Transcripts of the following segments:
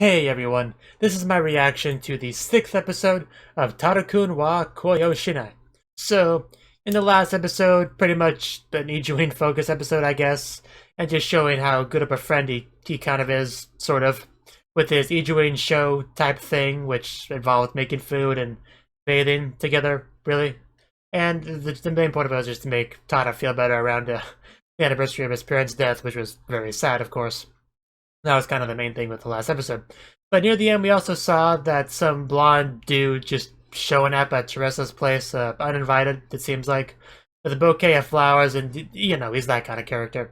Hey everyone, this is my reaction to the 6th episode of Tada-kun wa Koyo Shinai. So, in the last episode, pretty much an Ijuin focus episode, I guess, and just showing how good of a friend he kind of is, sort of, with his Ijuin show type thing, which involved making food and bathing together, really. And the main point of it was just to make Tada feel better around the anniversary of his parents' death, which was very sad, of course. That was kind of the main thing with the last episode. But near the end, we also saw that some blonde dude just showing up at Teresa's place, uninvited, it seems like, with a bouquet of flowers, and, you know, he's that kind of character.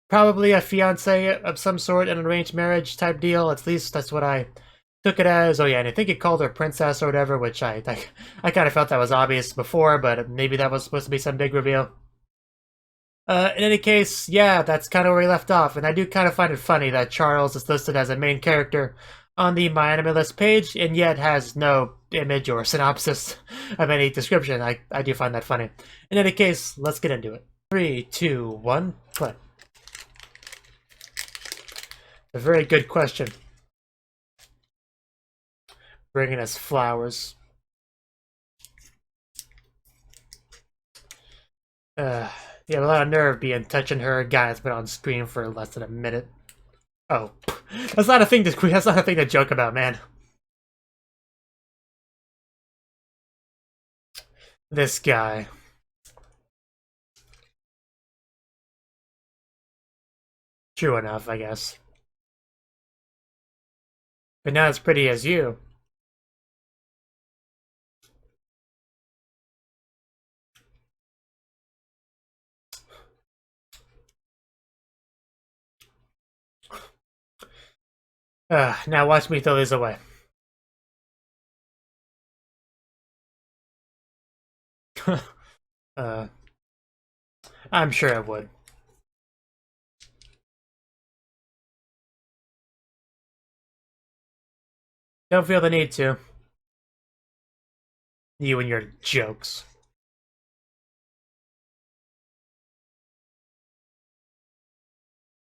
Probably a fiance of some sort, an arranged marriage type deal, at least that's what I took it as. Oh yeah, and I think he called her princess or whatever, which I kind of felt that was obvious before, but maybe that was supposed to be some big reveal. In any case, yeah, that's kind of where we left off, and I do kind of find it funny that Charles is listed as a main character on the MyAnimeLIst page, and yet has no image or synopsis of any description. I do find that funny. In any case, let's get into it. 3, 2, 1, play. A very good question. Bringing us flowers. You have a lot of nerve being touching her. A guy that's been on screen for less than a minute. Oh, that's not a thing to joke about, man. This guy. True enough, I guess. But not as pretty as you. Now watch me throw these away. I'm sure it would. Don't feel the need to. You and your jokes.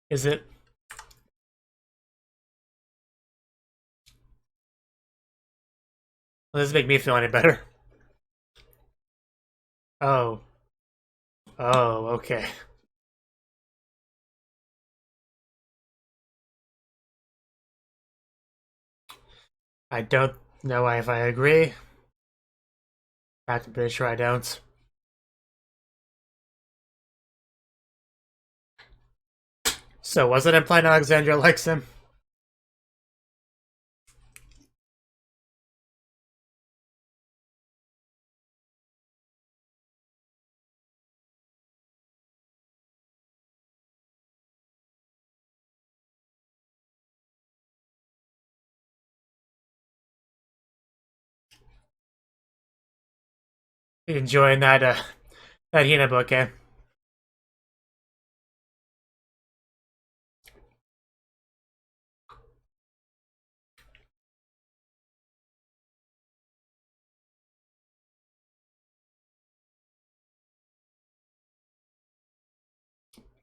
Is it? Will this make me feel any better? Oh. Oh, okay. I don't know if I agree. I'm pretty sure I don't. So, was it implying Alexandria likes him? Enjoying that Hina book, eh?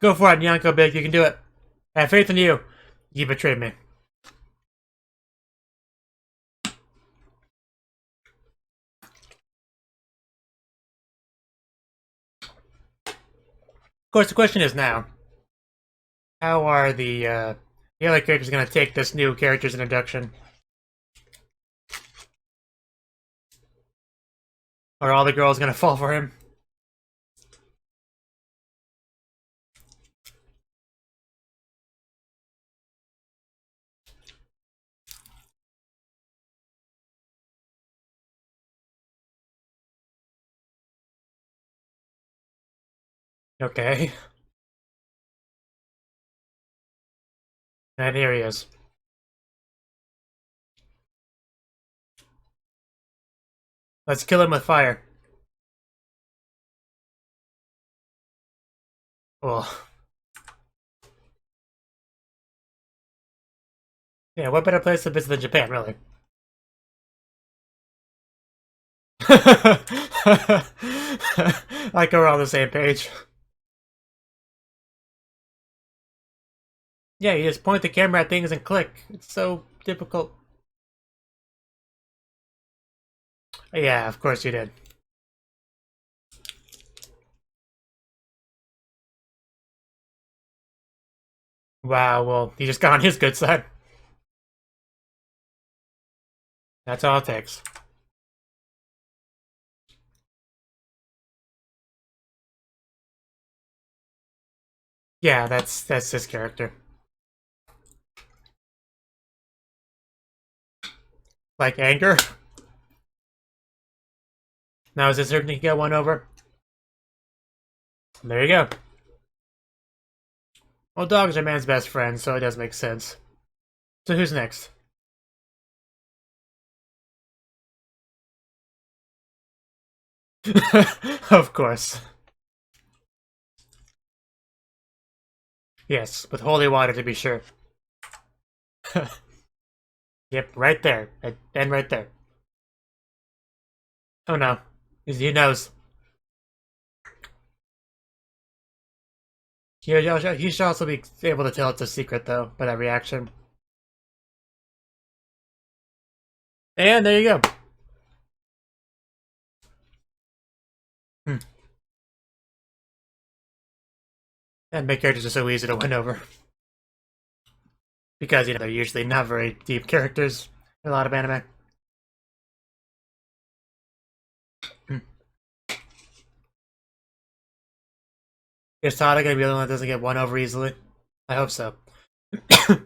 Go for it, Nyanko Big, you can do it. I have faith in you. You betrayed me. Of course, the question is now, how are the other characters going to take this new character's introduction? Are all the girls going to fall for him? Okay. And here he is. Let's kill him with fire. Well. Yeah, what better place to visit than Japan, really? Like we're on the same page. Yeah, you just point the camera at things and click. It's so difficult. Yeah, of course you did. Wow, well, he just got on his good side. That's all it takes. Yeah, that's his character. Like anger. Now is it certain he can get one over? There you go. Well, dogs are man's best friend, so it does make sense. So who's next? Of course. Yes, with holy water to be sure. Yep, right there. And right there. Oh no. He knows. He should also be able to tell it's a secret, though, by that reaction. And there you go. Hmm. And main characters are so easy to win over. Because, they're usually not very deep characters in a lot of anime. Hmm. Is Tada gonna be the only one that doesn't get won over easily? I hope so. How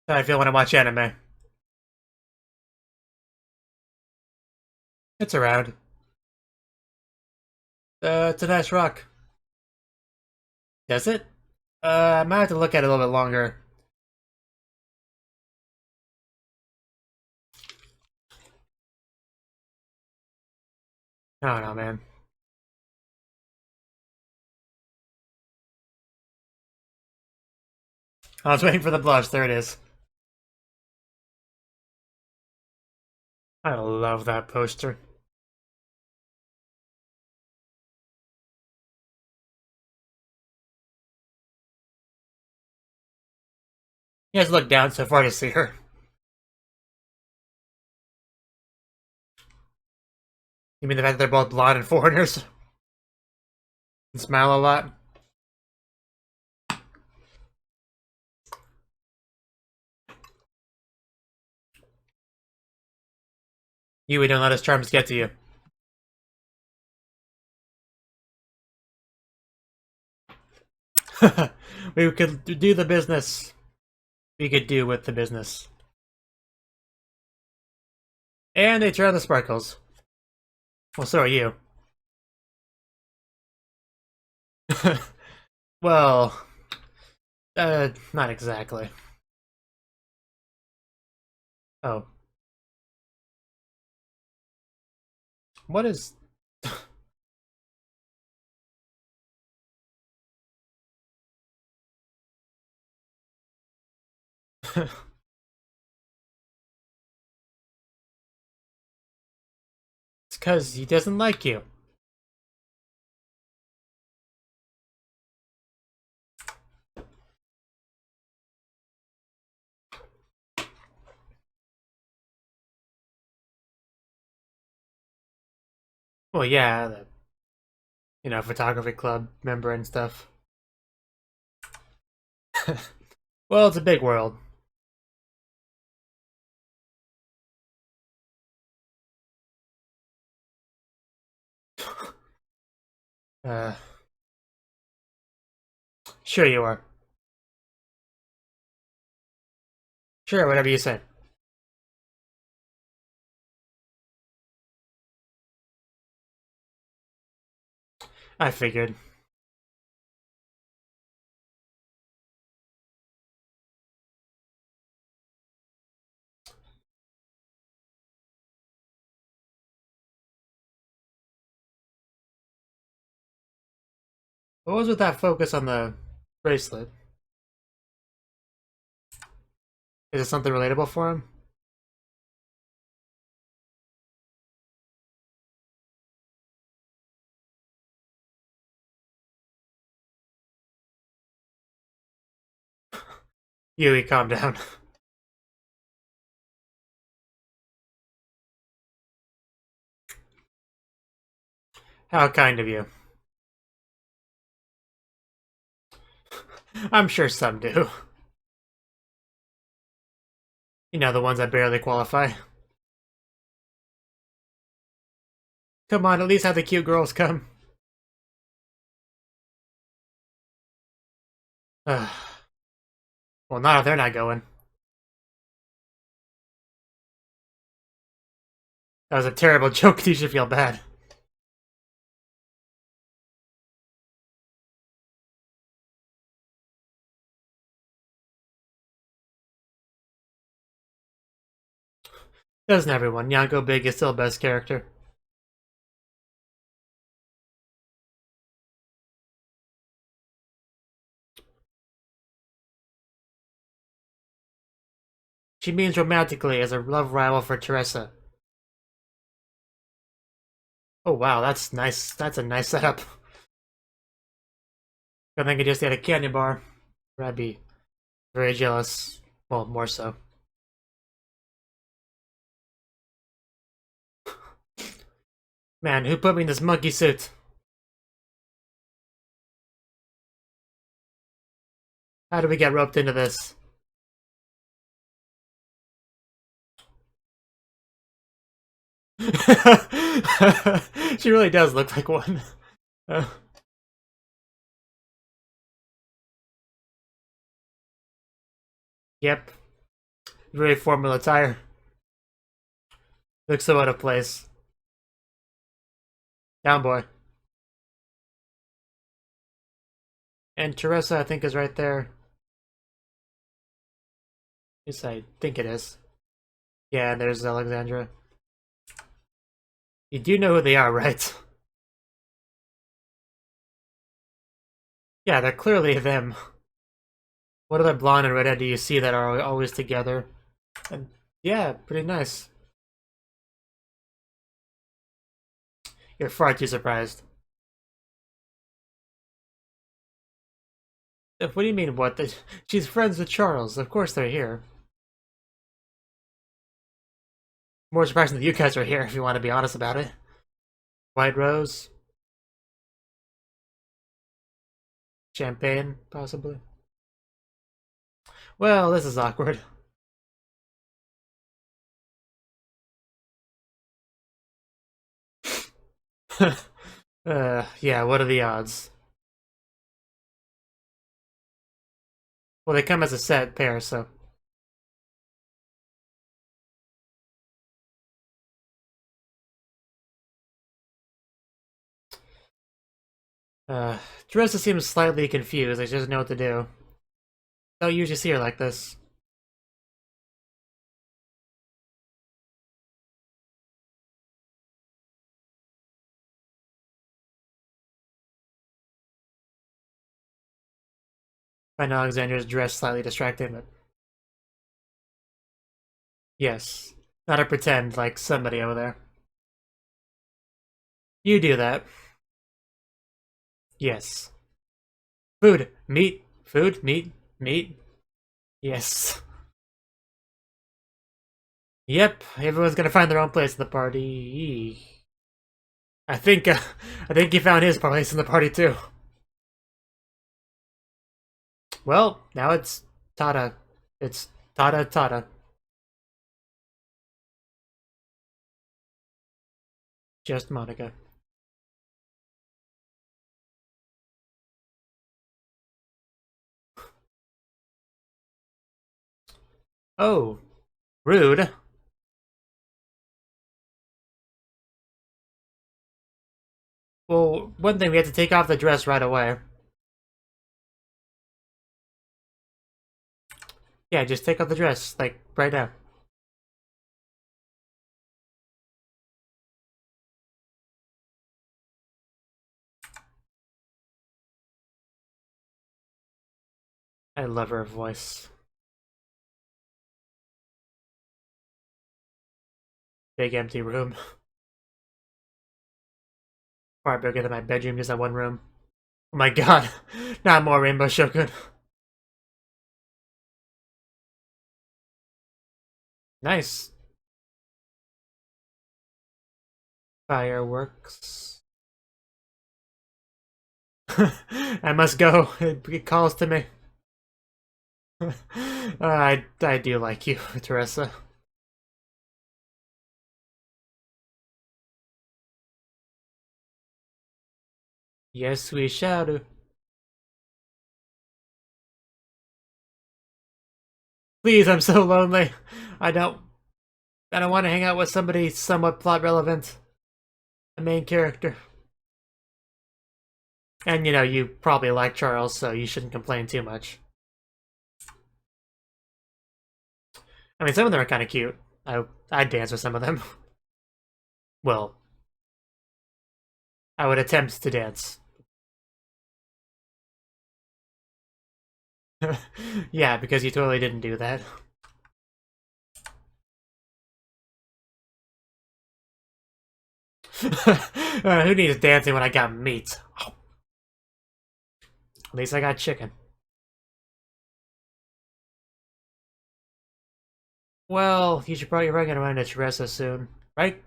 I feel when I watch anime. It's around. It's a nice rock. Does it? I might have to look at it a little bit longer. I don't know, man. I was waiting for the blush. There it is. I love that poster. He has to look down so far to see her. You mean the fact that they're both blonde and foreigners? And smile a lot? You don't let his charms get to you. We could do the business. We could do with the business. And they turn the sparkles. Well, so are you. Well, not exactly. Oh. What is... It's because he doesn't like you. Well, yeah, photography club member and stuff. Well, it's a big world. Uh, sure you are. Sure, whatever you say. I figured. What was with that focus on the bracelet? Is it something relatable for him? Yui, calm down. How kind of you. I'm sure some do. You know, the ones that barely qualify. Come on, at least have the cute girls come. Well, not if they're not going. That was a terrible joke. You should feel bad. Doesn't everyone? Nyanko Big is still best character. She means romantically as a love rival for Teresa. Oh wow, that's nice. That's a nice setup. I think I just had a candy bar. I'd be very jealous. Well, more so. Man, who put me in this monkey suit? How did we get roped into this? She really does look like one. Yep. Very formal attire. Looks so out of place. Down, boy. And Teresa, I think, is right there. Yes, I think it is. Yeah, and there's Alexandra. You do know who they are, right? Yeah, they're clearly them. What other blonde and redhead do you see that are always together? And yeah, pretty nice. You're far too surprised. What do you mean, what? She's friends with Charles. Of course they're here. More surprising that you guys are here, if you want to be honest about it. White Rose. Champagne, possibly. Well, this is awkward. Yeah, what are the odds? Well, they come as a set pair, so... Teresa seems slightly confused, like she doesn't know what to do. Don't usually see her like this. I know Alexandra's dress slightly distracting, but... Yes. Not to pretend like somebody over there. You do that. Yes. Food. Meat. Food. Meat. Meat. Yes. Yep, everyone's gonna find their own place in the party. I think he found his place in the party too. Well, now it's Tada. It's Tada. Just Monica. Oh, rude. Well, one thing, we have to take off the dress right away. Yeah, just take off the dress, like, right now. I love her voice. Big empty room. Far bigger than my bedroom, just that one room. Oh my god, not more Rainbow Shogun. Nice. Fireworks. I must go. It calls to me. I do like you, Teresa. Yes, we shall do. Please, I'm so lonely. I don't I don't want to hang out with somebody somewhat plot relevant. A main character. And you know, you probably like Charles, so you shouldn't complain too much. I mean, some of them are kind of cute. I'd dance with some of them. Well, I would attempt to dance. Yeah, because you totally didn't do that. Who needs dancing when I got meat? At least I got chicken. Well, you should probably run around to Teresa soon, right?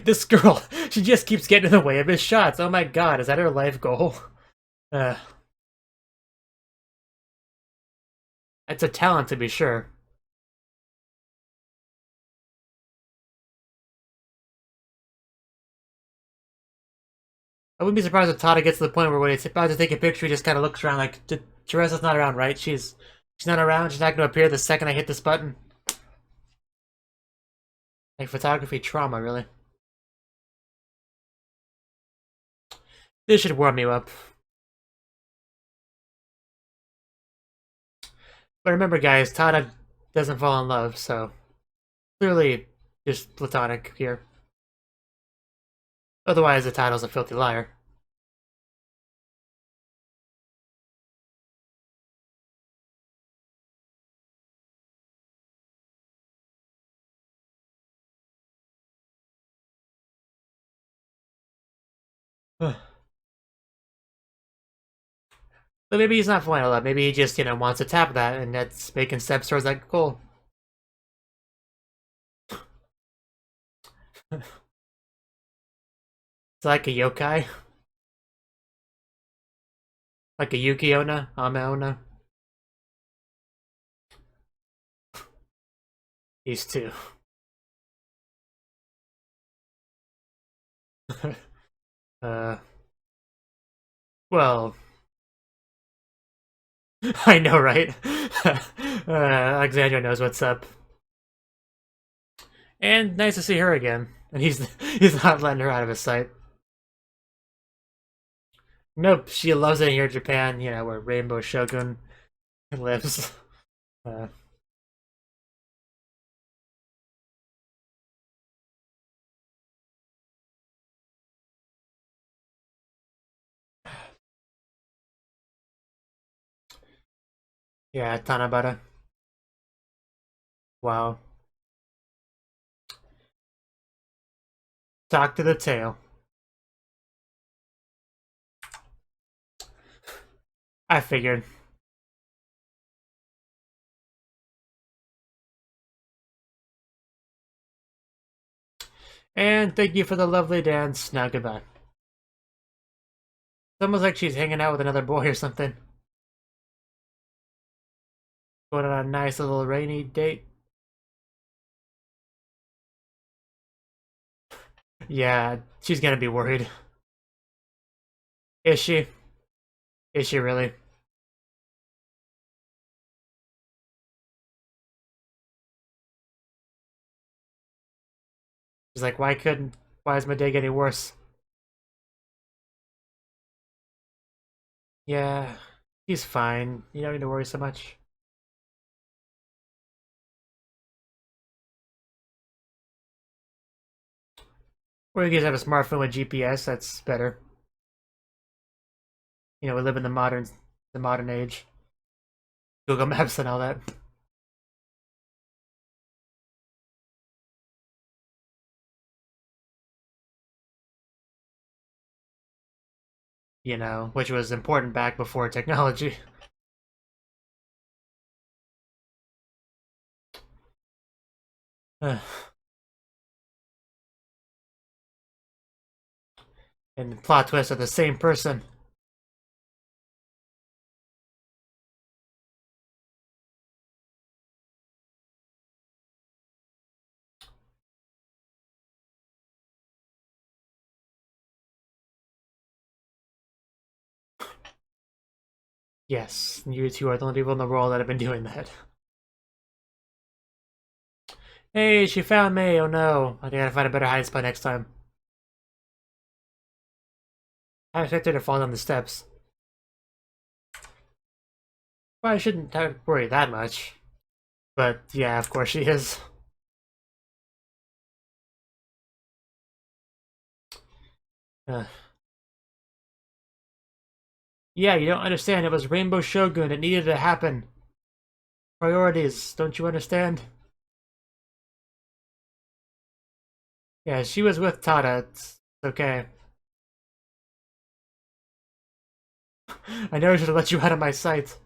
This girl, she just keeps getting in the way of his shots. Oh my god, is that her life goal? Uh, it's a talent to be sure. I wouldn't be surprised if Tada gets to the point where when he's about to take a picture, he just kind of looks around like, Teresa's not around, right? She's not around. She's not going to appear the second I hit this button. Like photography trauma, really. This should warm you up. But remember, guys, Tada doesn't fall in love, so clearly just platonic here. Otherwise, the title's a filthy liar. But maybe he's not falling in love. Maybe he just, wants to tap that, and that's making steps towards that goal. It's like a yokai. Like a Yuki-onna, Ame-onna. These two. Well, I know, right? Alexandria knows what's up. And nice to see her again. And he's not letting her out of his sight. Nope, she loves it here in Japan, where Rainbow Shogun lives. Uh, yeah, Tanabata. Wow. Talk to the tail. I figured. And thank you for the lovely dance. Now goodbye. It's almost like she's hanging out with another boy or something. Going on a nice little rainy date. Yeah, she's gonna be worried. Is she? Is she really? She's like, why is my day getting worse? Yeah, he's fine. You don't need to worry so much. Or you guys have a smartphone with GPS, that's better. We live in the modern age. Google Maps and all that. Which was important back before technology. And the plot twist are the same person. Yes, you two are the only people in the world that have been doing that. Hey, she found me! Oh no. I gotta find a better hiding spot next time. I expected her to fall down the steps. Well, I shouldn't worry that much. But yeah, of course she is. Uh, yeah, you don't understand. It was Rainbow Shogun. It needed to happen. Priorities, don't you understand? Yeah, she was with Tada. It's okay. I never should have let you out of my sight. It's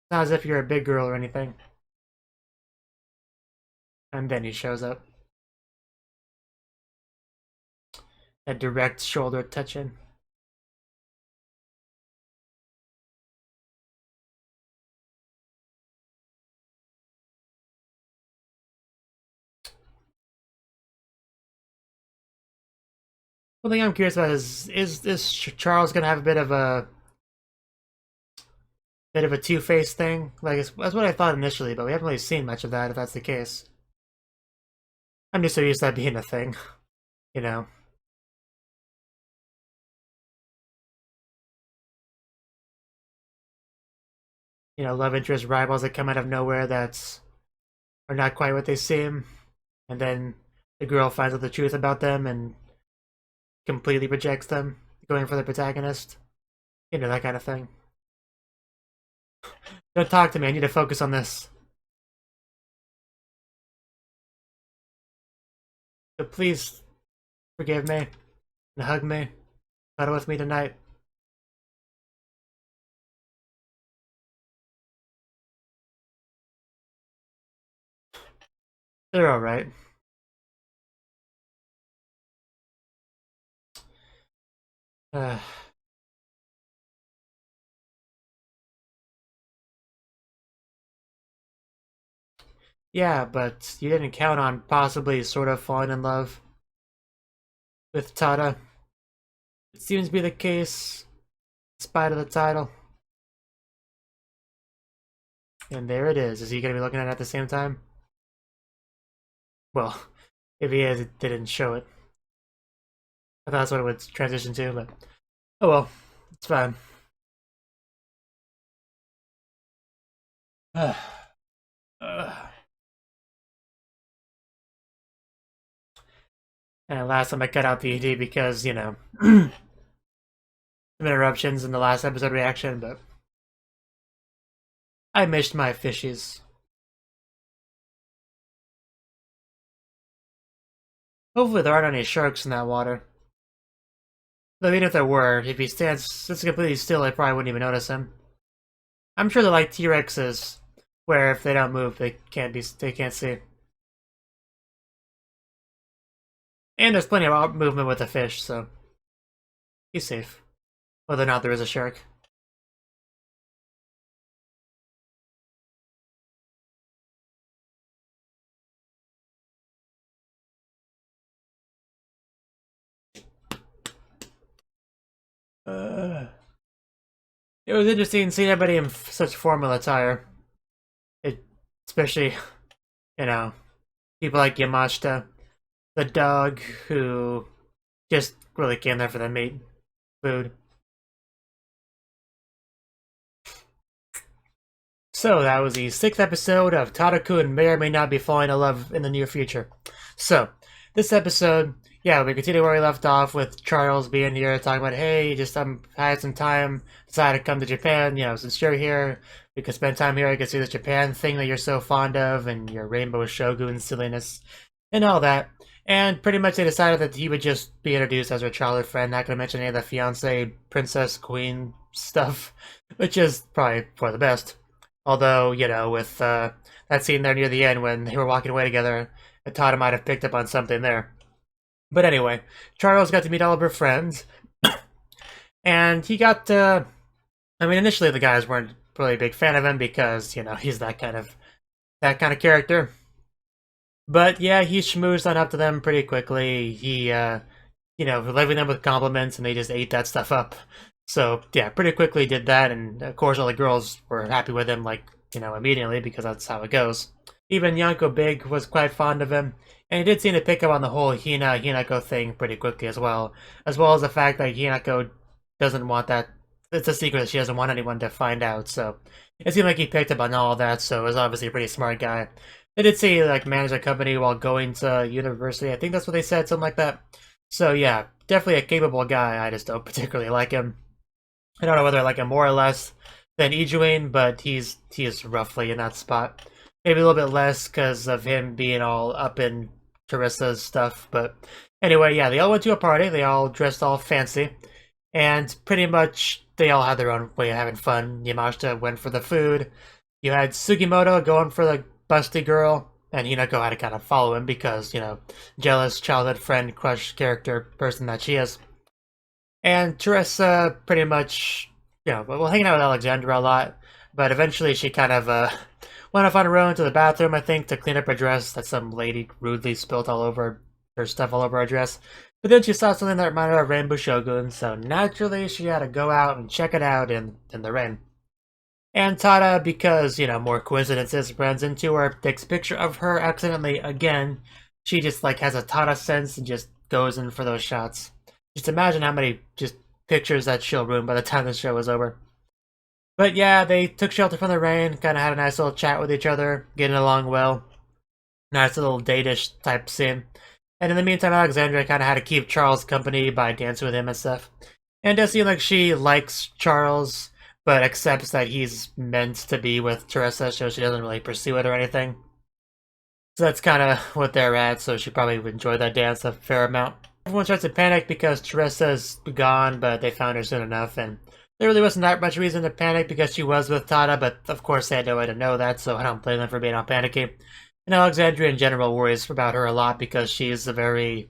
not as if you're a big girl or anything. And then he shows up. A direct shoulder touching. One thing I'm curious about is Charles gonna have a bit of a two-faced thing? Like that's what I thought initially, but we haven't really seen much of that. If that's the case, I'm just so used to that being a thing, you know. You know, love interest rivals that come out of nowhere that are not quite what they seem, and then the girl finds out the truth about them and completely rejects them, going for the protagonist. You know, that kind of thing. Don't talk to me, I need to focus on this. So please forgive me and hug me. Cuddle with me tonight. They're alright. Uh, yeah, but you didn't count on possibly sort of falling in love with Tada. It seems to be the case, in spite of the title. And there it is. Is he going to be looking at it at the same time? Well, if he is, it didn't show it. I thought that's what it would transition to, but oh well, it's fine. And last time I cut out the ED because, you know, some interruptions in the last episode reaction, but I missed my fishies. Hopefully there aren't any sharks in that water. Though even if there were, if he stands completely still, I probably wouldn't even notice him. I'm sure they're like T-Rexes, where if they don't move, they can't see. And there's plenty of movement with the fish, so he's safe. Whether or not there is a shark. It was interesting seeing everybody in such formal attire. Especially, you know, people like Yamashita, the dog who just really came there for the meat food. So that was the 6th episode of Tada-kun may or may not be falling in love in the near future. So, this episode, yeah, we continue where we left off with Charles being here, talking about, hey, just I had some time, decided to come to Japan, you know, since you're here, we could spend time here, I could see this Japan thing that you're so fond of, and your Rainbow Shogun silliness, and all that. And pretty much they decided that he would just be introduced as her childhood friend, not going to mention any of the fiance, princess, queen stuff, which is probably for the best. Although, you know, with that scene there near the end when they were walking away together, Tada might have picked up on something there. But anyway, Charles got to meet all of her friends, and he got to... I mean, initially the guys weren't really a big fan of him because, you know, he's that kind of character. But yeah, he schmoozed on up to them pretty quickly. He, you know, leaving them with compliments, and they just ate that stuff up. So yeah, pretty quickly did that, and of course all the girls were happy with him, like, you know, immediately, because that's how it goes. Even Yanko Big was quite fond of him, and he did seem to pick up on the whole Hinako thing pretty quickly as well as the fact that Hinako doesn't want that. It's a secret that she doesn't want anyone to find out, so it seemed like he picked up on all of that, so it was obviously a pretty smart guy. They did say he, like, managed a company while going to university. I think that's what they said, something like that. So yeah, definitely a capable guy. I just don't particularly like him. I don't know whether I like him more or less than Ijuin, but he is roughly in that spot. Maybe a little bit less because of him being all up in Teresa's stuff. But anyway, yeah, they all went to a party. They all dressed all fancy. And pretty much they all had their own way of having fun. Yamashita went for the food. You had Sugimoto going for the busty girl. And Hinako had to kind of follow him because, you know, jealous childhood friend, crush character person that she is. And Teresa pretty much, you know, well, hanging out with Alexandra a lot, but eventually she kind of went off on her own to the bathroom, I think, to clean up her dress that some lady rudely spilled all over her stuff all over her dress. But then she saw something that reminded her of Rainbow Shogun, so naturally she had to go out and check it out in the rain. And Tada, because, you know, more coincidences, runs into her, takes a picture of her accidentally again. She just, like, has a Tada sense and just goes in for those shots. Just imagine how many just pictures that she'll ruin by the time the show is over. But yeah, they took shelter from the rain, kind of had a nice little chat with each other, getting along well. Nice little date-ish type scene. And in the meantime, Alexandra kind of had to keep Charles company by dancing with him and stuff. And it does seem like she likes Charles, but accepts that he's meant to be with Teresa, so she doesn't really pursue it or anything. So that's kind of what they're at, so she probably would enjoy that dance a fair amount. Everyone starts to panic because Teresa's gone, but they found her soon enough, and there really wasn't that much reason to panic because she was with Tada, but of course they had no way to know that, so I don't blame them for being all panicky. And Alexandria in general worries about her a lot because she's a very...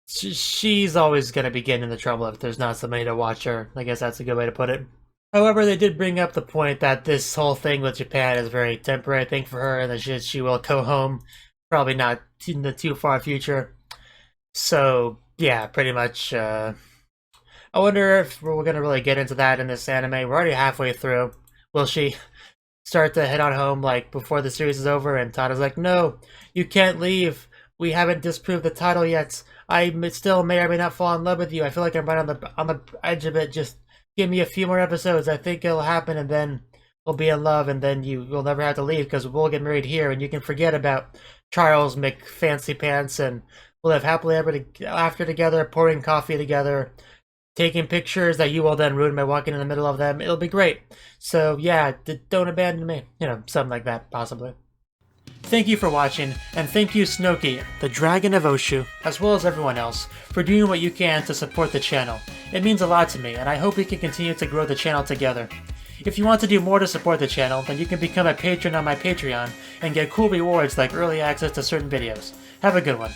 She's always going to be getting into trouble if there's not somebody to watch her. I guess that's a good way to put it. However, they did bring up the point that this whole thing with Japan is a very temporary thing for her, and that she will go home, probably not in the too far future. So, yeah, pretty much, I wonder if we're going to really get into that in this anime. We're already halfway through. Will she start to head on home, like, before the series is over? And Tada's like, no, you can't leave. We haven't disproved the title yet. I still may or may not fall in love with you. I feel like I'm right on the edge of it. Just give me a few more episodes. I think it'll happen, and then we'll be in love, and then you'll never have to leave because we'll get married here, and you can forget about Charles McFancy Pants, and we'll live happily ever after together, pouring coffee together, taking pictures that you will then ruin by walking in the middle of them. It'll be great. So yeah, don't abandon me. You know, something like that, possibly. Thank you for watching, and thank you Cnouki, the Dragon of Oshu, as well as everyone else, for doing what you can to support the channel. It means a lot to me, and I hope we can continue to grow the channel together. If you want to do more to support the channel, then you can become a patron on my Patreon and get cool rewards like early access to certain videos. Have a good one.